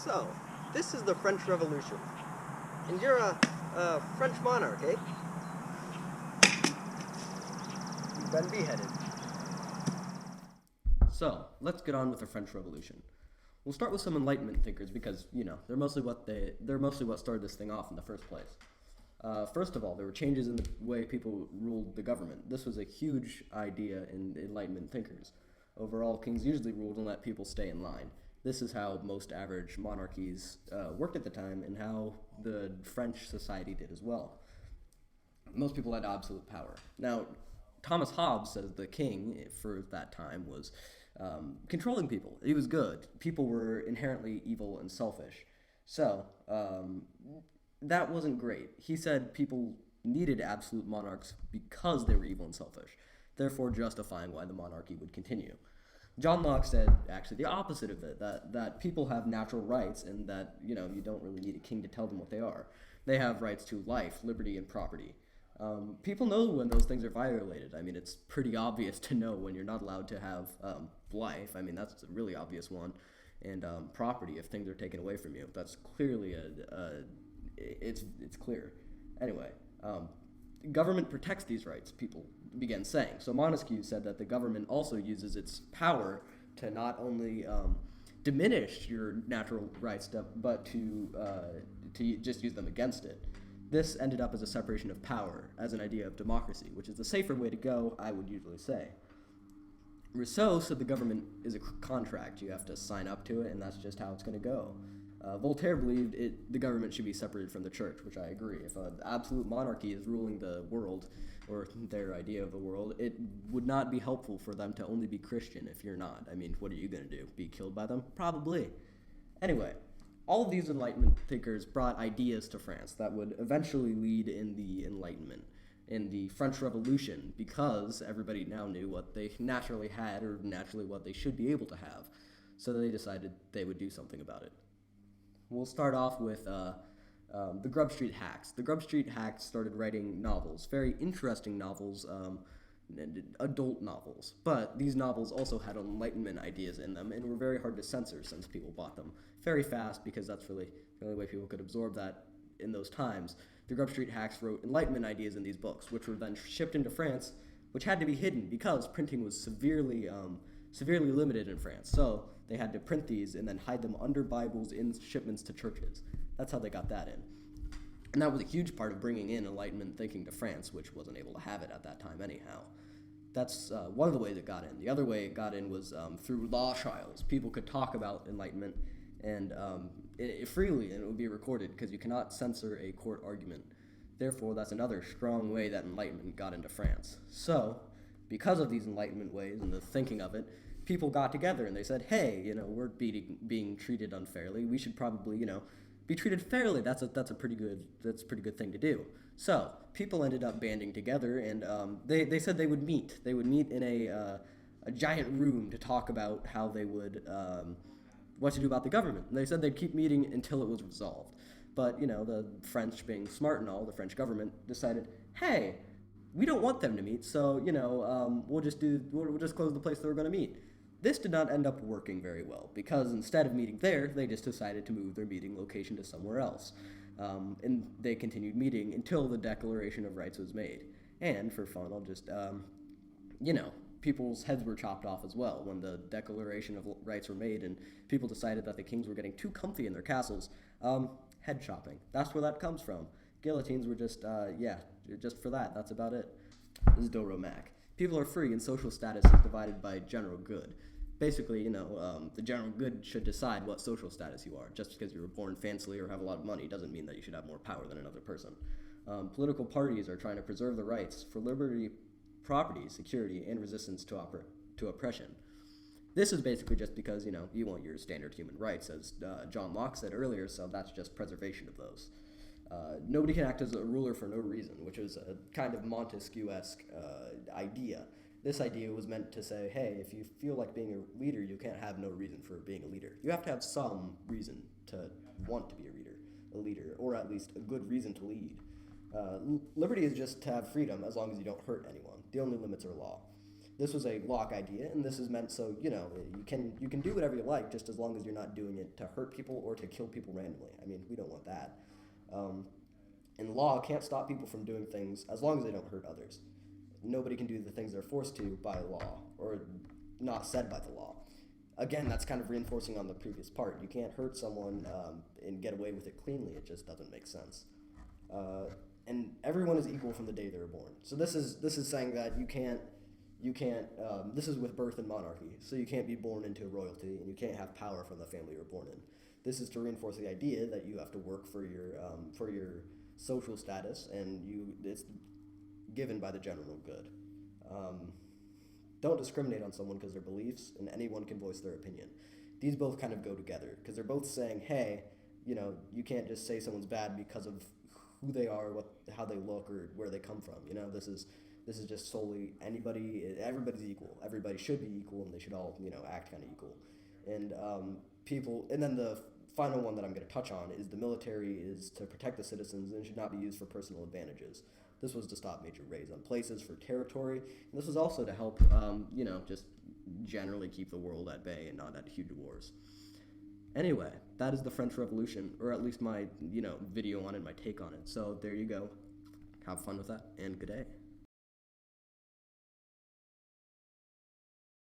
So, this is the French Revolution, and you're a French monarch, eh? You've been beheaded. So let's get on with the French Revolution. We'll start with some Enlightenment thinkers because they're mostly what started this thing off in the first place. First of all, there were changes in the way people ruled the government. This was a huge idea in Enlightenment thinkers. Overall, kings usually ruled and let people stay in line. This is how most average monarchies worked at the time, and how the French society did as well. Most people had absolute power. Now, Thomas Hobbes says the king for that time was controlling people. He was good. People were inherently evil and selfish. So, that wasn't great. He said people needed absolute monarchs because they were evil and selfish, therefore justifying why the monarchy would continue. John Locke said actually the opposite of it, that people have natural rights and that, you don't really need a king to tell them what they are. They have rights to life, liberty, and property. People know when those things are violated. I mean, it's pretty obvious to know when you're not allowed to have life. I mean, that's a really obvious one. And property, if things are taken away from you, that's clearly it's clear. Anyway, government protects these rights, people began saying. So Montesquieu said that the government also uses its power to not only diminish your natural rights, but to just use them against it. This ended up as a separation of power, as an idea of democracy, which is the safer way to go, I would usually say. Rousseau said the government is a contract. You have to sign up to it, and that's just how it's going to go. Voltaire believed the government should be separated from the church, which I agree. If an absolute monarchy is ruling the world, or their idea of the world, it would not be helpful for them to only be Christian if you're not. I mean, what are you going to do? Be killed by them? Probably. Anyway, all of these Enlightenment thinkers brought ideas to France that would eventually lead in the Enlightenment, in the French Revolution, because everybody now knew what they naturally had, or naturally what they should be able to have. So they decided they would do something about it. We'll start off with the Grub Street Hacks. The Grub Street Hacks started writing novels, very interesting novels, adult novels. But these novels also had Enlightenment ideas in them and were very hard to censor since people bought them very fast, because that's really the only way people could absorb that in those times. The Grub Street Hacks wrote Enlightenment ideas in these books, which were then shipped into France, which had to be hidden because printing was severely limited in France. So they had to print these and then hide them under Bibles in shipments to churches. That's how they got that in. And that was a huge part of bringing in Enlightenment thinking to France, which wasn't able to have it at that time anyhow. That's one of the ways it got in. The other way it got in was through law trials. People could talk about Enlightenment and freely, and it would be recorded, because you cannot censor a court argument. Therefore, that's another strong way that Enlightenment got into France. So, because of these Enlightenment ways and the thinking of it, people got together and they said, hey, we're being treated unfairly. We should probably, be treated fairly. That's a pretty good thing to do. So people ended up banding together, and they said they would meet. They would meet in a giant room to talk about how they would what to do about the government. And they said they'd keep meeting until it was resolved. But the French, being smart and all, the French government decided, hey, we don't want them to meet, so we'll just close the place they were going to meet. This did not end up working very well, because instead of meeting there, they just decided to move their meeting location to somewhere else. And they continued meeting until the Declaration of Rights was made. And for fun, I'll just, people's heads were chopped off as well when the Declaration of Rights were made, and people decided that the kings were getting too comfy in their castles. Head chopping. That's where that comes from. Guillotines were just for that. That's about it. This is Doro Mac. People are free, and social status is divided by general good. Basically, the general good should decide what social status you are. Just because you were born fancily or have a lot of money doesn't mean that you should have more power than another person. Political parties are trying to preserve the rights for liberty, property, security, and resistance to oppression. This is basically just because, you want your standard human rights, as John Locke said earlier, so that's just preservation of those. Nobody can act as a ruler for no reason, which is a kind of Montesquieu-esque idea. This idea was meant to say, hey, if you feel like being a leader, you can't have no reason for being a leader. You have to have some reason to want to be a leader, or at least a good reason to lead. Liberty is just to have freedom as long as you don't hurt anyone. The only limits are law. This was a Locke idea, and this is meant so, you can do whatever you like, just as long as you're not doing it to hurt people or to kill people randomly. I mean, we don't want that. And law can't stop people from doing things as long as they don't hurt others. Nobody can do the things they're forced to by law or not said by the law. Again, that's kind of reinforcing on the previous part. You can't hurt someone and get away with it cleanly. It just doesn't make sense. And everyone is equal from the day they were born. So this is saying that you can't. This is with birth and monarchy. So you can't be born into royalty, and you can't have power from the family you were born in. This is to reinforce the idea that you have to work for your social status, and it's given by the general good. Don't discriminate on someone because of their beliefs, and anyone can voice their opinion. These both kind of go together because they're both saying, hey, you can't just say someone's bad because of who they are, how they look, or where they come from. This is just solely everybody's equal. Everybody should be equal, and they should all act kind of equal. And and then the final one that I'm going to touch on is the military is to protect the citizens and should not be used for personal advantages. This was to stop major raids on places for territory. And this was also to help, just generally keep the world at bay and not at huge wars. Anyway, that is the French Revolution, or at least my, video on it, my take on it. So there you go. Have fun with that, and good day.